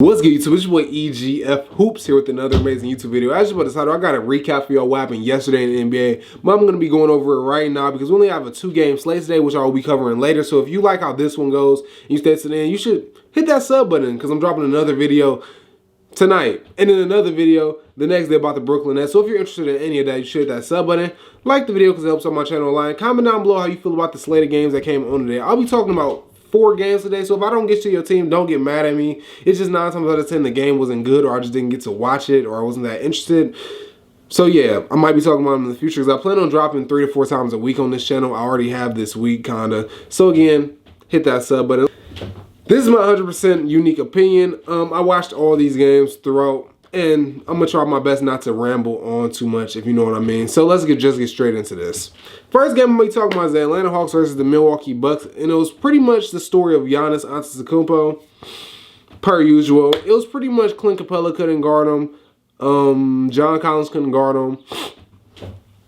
What's good, YouTube? It's your boy EGF Hoops here with another amazing YouTube video. As you about to title, I got a recap for y'all what happened yesterday in the NBA. But I'm going to be going over it right now because we only have a 2-game slate today, which I will be covering later. So if you like how this one goes and you stay to the end, you should hit that sub button because I'm dropping another video tonight. And then another video the next day about the Brooklyn Nets. So if you're interested in any of that, you should hit that sub button. Like the video because it helps out my channel a lot. Comment down below how you feel about the slate of games that came on today. I'll be talking about 4 games today, so if I don't get to your team, don't get mad at me. It's just 9 times out of 10 the game wasn't good, or I just didn't get to watch it, or I wasn't that interested. So yeah, I might be talking about them in the future because I plan on dropping 3 to 4 times a week on this channel. I already have this week, kinda. So again, hit that sub button. This is my 100% unique opinion. I watched all these games throughout, and I'm gonna try my best not to ramble on too much, if you know what I mean. So let's just get straight into this. First game I'm gonna be talking about is the Atlanta Hawks versus the Milwaukee Bucks, and it was pretty much the story of Giannis Antetokounmpo, per usual. It was pretty much Clint Capella couldn't guard him, John Collins couldn't guard him,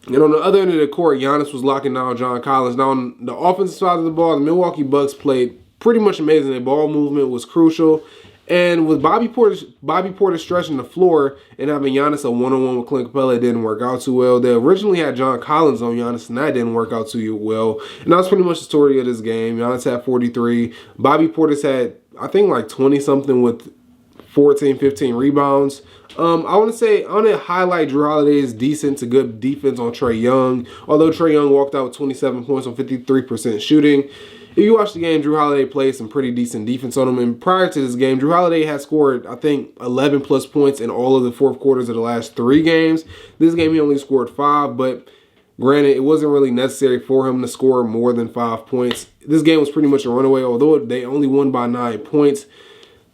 and on the other end of the court, Giannis was locking down John Collins. Now on the offensive side of the ball, the Milwaukee Bucks played pretty much amazing. Their ball movement was crucial. And with Bobby Porter stretching the floor and having Giannis a one-on-one with Clint Capella, it didn't work out too well. They originally had John Collins on Giannis, and that didn't work out too well. And that was pretty much the story of this game. Giannis had 43. Bobby Portis had, I think, like 20-something with 14, 15 rebounds. I want to highlight Jrue Holiday's decent to good defense on Trae Young. Although Trae Young walked out with 27 points on 53% shooting. If you watch the game, Jrue Holiday played some pretty decent defense on him. And prior to this game, Jrue Holiday had scored, I think, 11 plus points in all of the fourth quarters of the last 3 games. This game, he only scored 5, but granted, it wasn't really necessary for him to score more than 5 points. This game was pretty much a runaway, although they only won by 9 points.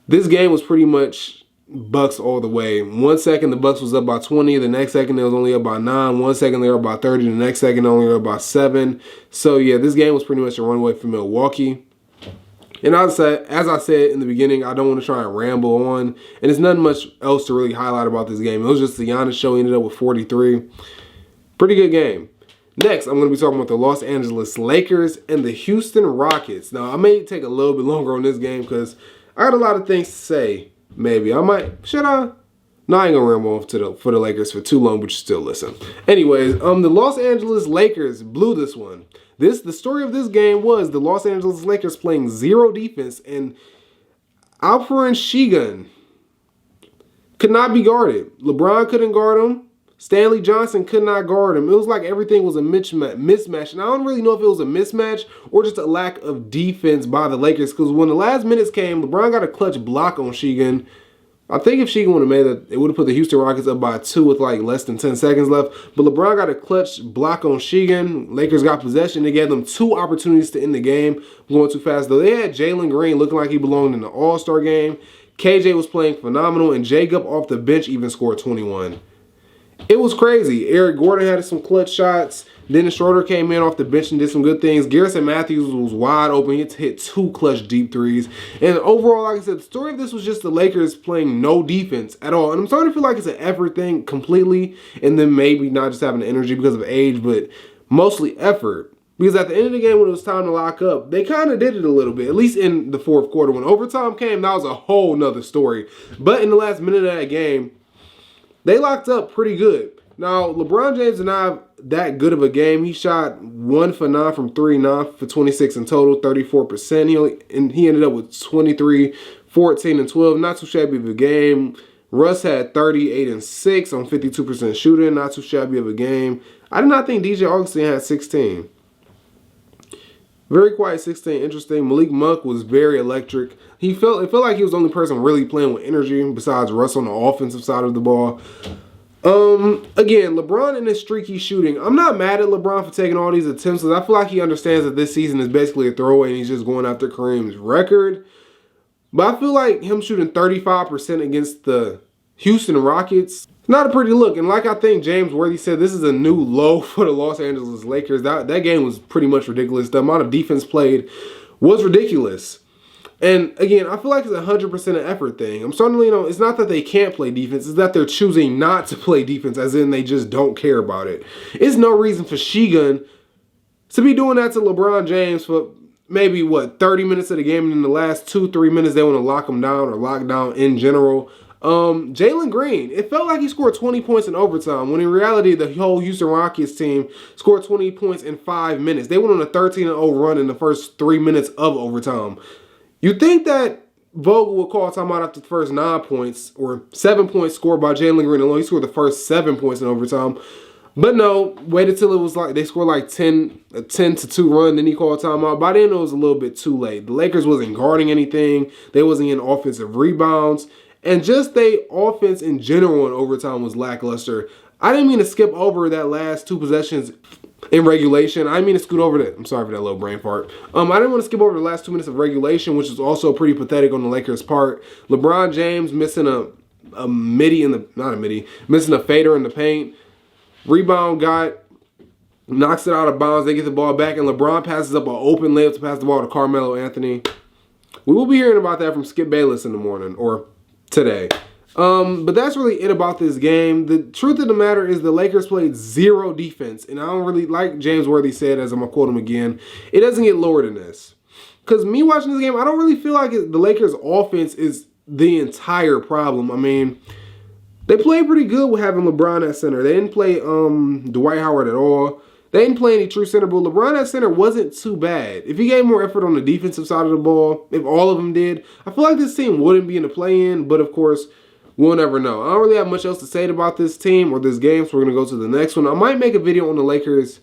This game was pretty much Bucks all the way. 1 second, the Bucks was up by 20. The next second, they was only up by 9. 1 second, they were up by 30. The next second, they only were up by 7. So, yeah, this game was pretty much a runaway for Milwaukee. And as I said in the beginning, I don't want to try and ramble on. And there's nothing much else to really highlight about this game. It was just the Giannis show. He ended up with 43. Pretty good game. Next, I'm going to be talking about the Los Angeles Lakers and the Houston Rockets. Now, I may take a little bit longer on this game because I got a lot of things to say. Maybe. I might. Should I? No, I ain't gonna ramble on for the Lakers for too long, but you still listen. Anyways, the Los Angeles Lakers blew this one. The story of this game was the Los Angeles Lakers playing 0 defense, and Alperen Sengun could not be guarded. LeBron couldn't guard him. Stanley Johnson could not guard him. It was like everything was a mismatch. And I don't really know if it was a mismatch or just a lack of defense by the Lakers. Because when the last minutes came, LeBron got a clutch block on Sengun. I think if Sengun would have made it, it would have put the Houston Rockets up by 2 with like less than 10 seconds left. But LeBron got a clutch block on Sengun. Lakers got possession. They gave them 2 opportunities to end the game. I'm going too fast though. They had Jalen Green looking like he belonged in the All-Star game. KJ was playing phenomenal. And Jacob off the bench even scored 21. It was crazy. Eric Gordon had some clutch shots. Dennis Schroeder came in off the bench and did some good things. Garrison Matthews was wide open. He hit 2 clutch deep threes. And overall, like I said, the story of this was just the Lakers playing no defense at all. And I'm starting to feel like it's an effort thing completely. And then maybe not just having the energy because of age, but mostly effort. Because at the end of the game, when it was time to lock up, they kind of did it a little bit, at least in the fourth quarter. When overtime came, that was a whole nother story. But in the last minute of that game, they locked up pretty good. Now, LeBron James did not have that good of a game. He shot 1 for 9 from 3, 9 for 26 in total, 34%. He ended up with 23, 14, and 12. Not too shabby of a game. Russ had 38 and 6 on 52% shooting. Not too shabby of a game. I did not think DJ Augustin had 16. Very quiet 16, interesting. Malik Monk was very electric. It felt like he was the only person really playing with energy besides Russ on the offensive side of the ball. Again, LeBron and his streaky shooting. I'm not mad at LeBron for taking all these attempts because I feel like he understands that this season is basically a throwaway and he's just going after Kareem's record. But I feel like him shooting 35% against the Houston Rockets, not a pretty look. And like I think James Worthy said, this is a new low for the Los Angeles Lakers. That game was pretty much ridiculous. The amount of defense played was ridiculous. And again, I feel like it's 100% an effort thing. I'm starting to, it's not that they can't play defense. It's that they're choosing not to play defense, as in they just don't care about it. It's no reason for Sengun to be doing that to LeBron James for maybe, 30 minutes of the game, and in the last 2-3 minutes, they want to lock them down or lock down in general. Jalen Green, it felt like he scored 20 points in overtime, when in reality, the whole Houston Rockets team scored 20 points in 5 minutes. They went on a 13-0 run in the first 3 minutes of overtime. You'd think that Vogel would call timeout after the first 9 points, or 7 points scored by Jalen Green alone. He scored the first 7 points in overtime. But no, waited till it was like, they scored like a 10-2 run, then he called timeout. By then, it was a little bit too late. The Lakers wasn't guarding anything. They wasn't getting offensive rebounds. And just their offense in general in overtime was lackluster. I didn't mean to skip over that last 2 possessions in regulation. I didn't mean to scoot over that. I'm sorry for that little brain fart. I didn't want to skip over the last 2 minutes of regulation, which was also pretty pathetic on the Lakers' part. LeBron James missing missing a fader in the paint. Rebound knocks it out of bounds. They get the ball back, and LeBron passes up an open layup to pass the ball to Carmelo Anthony. We will be hearing about that from Skip Bayless in the morning, or today. But that's really it about this game. The truth of the matter is the Lakers played 0 defense, and I don't really, like James Worthy said, as I'm going to quote him again, it doesn't get lower than this. Because me watching this game, I don't really feel like the Lakers' offense is the entire problem. I mean, they played pretty good with having LeBron at center. They didn't play Dwight Howard at all. They didn't play any true center, but LeBron at center wasn't too bad. If he gave more effort on the defensive side of the ball, if all of them did, I feel like this team wouldn't be in the play-in, but of course, we'll never know. I don't really have much else to say about this team or this game, so we're going to go to the next one. I might make a video on the Lakers.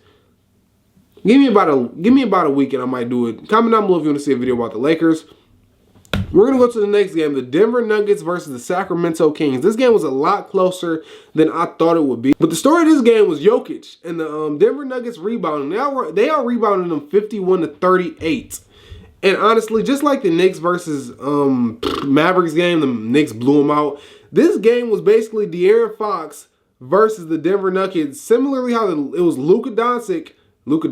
Give me about a week and I might do it. Comment down below if you want to see a video about the Lakers. We're going to go to the next game, the Denver Nuggets versus the Sacramento Kings. This game was a lot closer than I thought it would be. But the story of this game was Jokic and the Denver Nuggets rebounding. They are rebounding them 51-38. And honestly, just like the Knicks versus Mavericks game, the Knicks blew them out. This game was basically De'Aaron Fox versus the Denver Nuggets. Similarly how it was Luka Doncic versus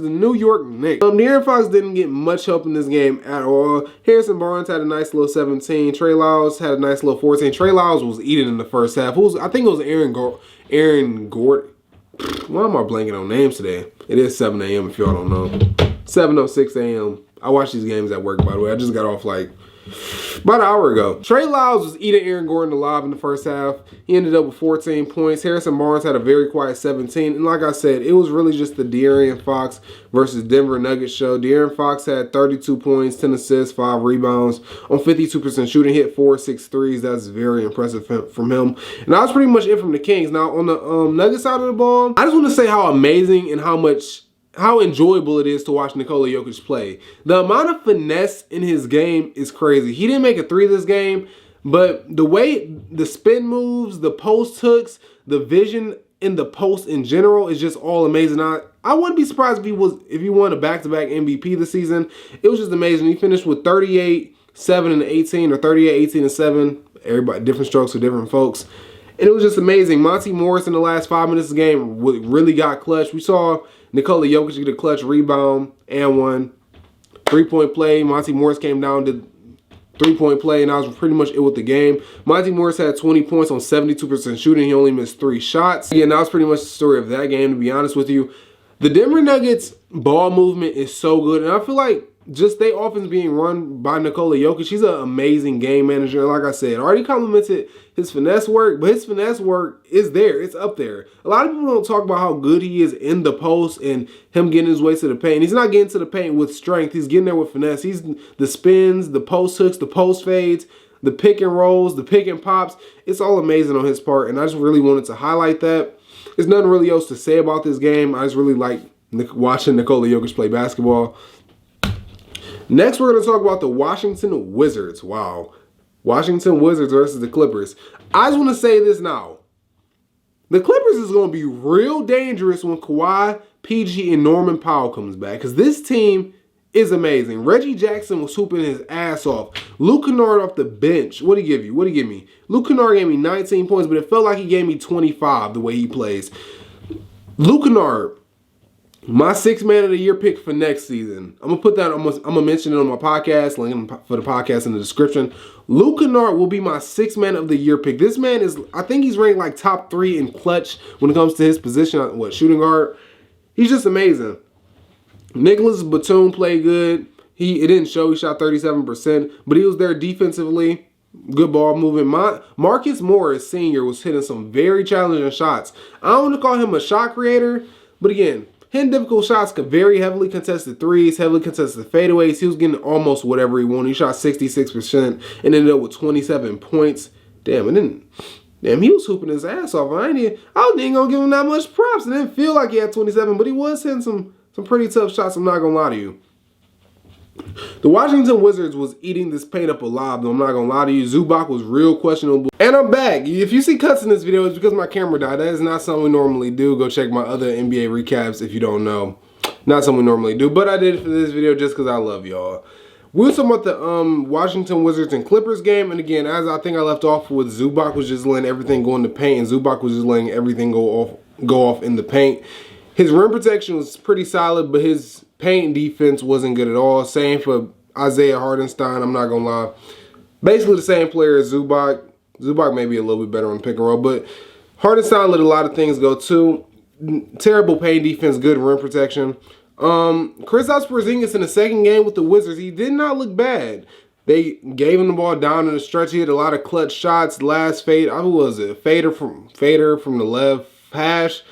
the New York Knicks. De'Aaron Fox didn't get much help in this game at all. Harrison Barnes had a nice little 17. Trey Lyles had a nice little 14. Trey Lyles was eating in the first half. I think it was Aaron Gordon. Why am I blanking on names today? It is 7 a.m. if y'all don't know. 7:06 a.m. I watch these games at work, by the way. I just got off like about an hour ago. Trey Lyles was eating Aaron Gordon alive in the first half. He ended up with 14 points. Harrison Barnes had a very quiet 17. And like I said, it was really just the De'Aaron Fox versus Denver Nuggets show. De'Aaron Fox had 32 points, 10 assists, 5 rebounds on 52% shooting, hit 4-6 threes. That's very impressive from him. And that was pretty much it from the Kings. Now, on the Nuggets side of the ball, I just want to say how amazing and how enjoyable it is to watch Nikola Jokic play. The amount of finesse in his game is crazy. He didn't make a 3 this game, but the way the spin moves, the post hooks, the vision in the post in general is just all amazing. I wouldn't be surprised if he won a back-to-back MVP this season. It was just amazing. He finished with 38, 7, and 18, or 38, 18, and 7. Everybody, different strokes for different folks. And it was just amazing. Monte Morris in the last 5 minutes of the game really got clutch. We saw Nikola Jokic get a clutch rebound and 1 3-point play. Monte Morris came down, did 3-point play, and that was pretty much it with the game. Monte Morris had 20 points on 72% shooting. He only missed 3 shots. Again, that was pretty much the story of that game, to be honest with you. The Denver Nuggets ball movement is so good, and I feel like just their offense being run by Nikola Jokic, he's an amazing game manager. Like I said, I already complimented his finesse work, but his finesse work is there. It's up there. A lot of people don't talk about how good he is in the post and him getting his way to the paint. He's not getting to the paint with strength. He's getting there with finesse. He's the spins, the post hooks, the post fades, the pick and rolls, the pick and pops. It's all amazing on his part, and I just really wanted to highlight that. There's nothing really else to say about this game. I just really like watching Nikola Jokic play basketball. Next, we're going to talk about the Washington Wizards. Wow. Washington Wizards versus the Clippers. I just want to say this now. The Clippers is going to be real dangerous when Kawhi, PG, and Norman Powell comes back, because this team is amazing. Reggie Jackson was hooping his ass off. Luke Kennard off the bench. What did he give you? What did he give me? Luke Kennard gave me 19 points, but it felt like he gave me 25 the way he plays. Luke Kennard, my 6th man of the year pick for next season. I'm gonna put that. I'm gonna mention it on my podcast. Link for the podcast in the description. Luke Kennard will be my 6th man of the year pick. This man is, I think he's ranked like top 3 in clutch when it comes to his position. Shooting guard. He's just amazing. Nicholas Batum played good. It didn't show. He shot 37%, but he was there defensively. Good ball movement. Marcus Morris Sr. was hitting some very challenging shots. I don't want to call him a shot creator, but again, hitting difficult shots, very heavily contested threes, heavily contested fadeaways. He was getting almost whatever he wanted. He shot 66% and ended up with 27 points. Damn, he was hooping his ass off. I ain't gonna give him that much props. It didn't feel like he had 27, but he was hitting some pretty tough shots. I'm not gonna lie to you. The Washington Wizards was eating this paint up alive, though. I'm not gonna lie to you. Zubac was real questionable. And I'm back. If you see cuts in this video, it's because my camera died. That is not something we normally do. Go check my other NBA recaps if you don't know. Not something we normally do, but I did it for this video just because I love y'all. We were talking about the Washington Wizards and Clippers game, and again, as I think I left off with, Zubac was just letting everything go in the paint, and Zubac was just letting everything go off in the paint. His rim protection was pretty solid, but his paint defense wasn't good at all. Same for Isaiah Hartenstein, I'm not going to lie. Basically the same player as Zubac. Zubac may be a little bit better on pick and roll, but Hartenstein let a lot of things go too. Terrible paint defense, good rim protection. Kristaps Porzingis in the second game with the Wizards, he did not look bad. They gave him the ball down in the stretch. He had a lot of clutch shots. Last fade, who was it? Fader from the left hash.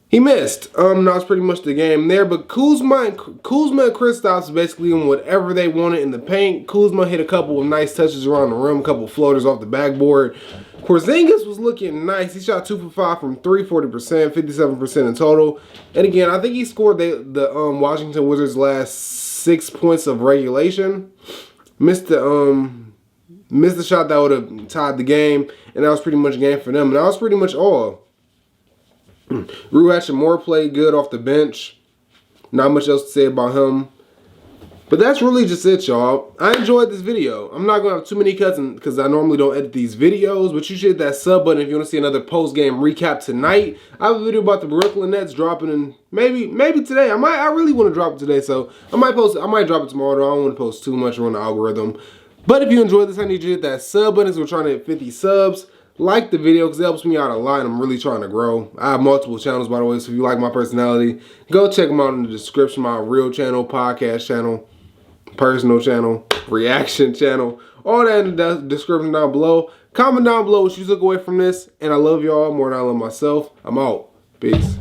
He missed. That was pretty much the game there. But Kuzma and Kristaps basically doing whatever they wanted in the paint. Kuzma hit a couple of nice touches around the rim, a couple of floaters off the backboard. Porzingis was looking nice. He shot 2 for 5 from 3, 40%, 57% in total. And again, I think he scored the Washington Wizards' last 6 points of regulation. Missed the shot that would have tied the game, and that was pretty much game for them. And that was pretty much all. Rui Hachimura played good off the bench. Not much else to say about him. But that's really just it, y'all. I enjoyed this video. I'm not going to have too many cuts because I normally don't edit these videos. But you should hit that sub button if you want to see another post-game recap tonight. I have a video about the Brooklyn Nets dropping in maybe today. I really want to drop it today. So I might drop it tomorrow, though. I don't want to post too much on the algorithm. But if you enjoyed this, I need you to hit that sub button. So we're trying to hit 50 subs. Like the video because it helps me out a lot. I'm really trying to grow. I have multiple channels, by the way, so if you like my personality, go check them out in the description. My real channel, podcast channel, personal channel, reaction channel, all that in the description down below. Comment down below what you took away from this, and I love y'all more than I love myself. I'm out. Peace.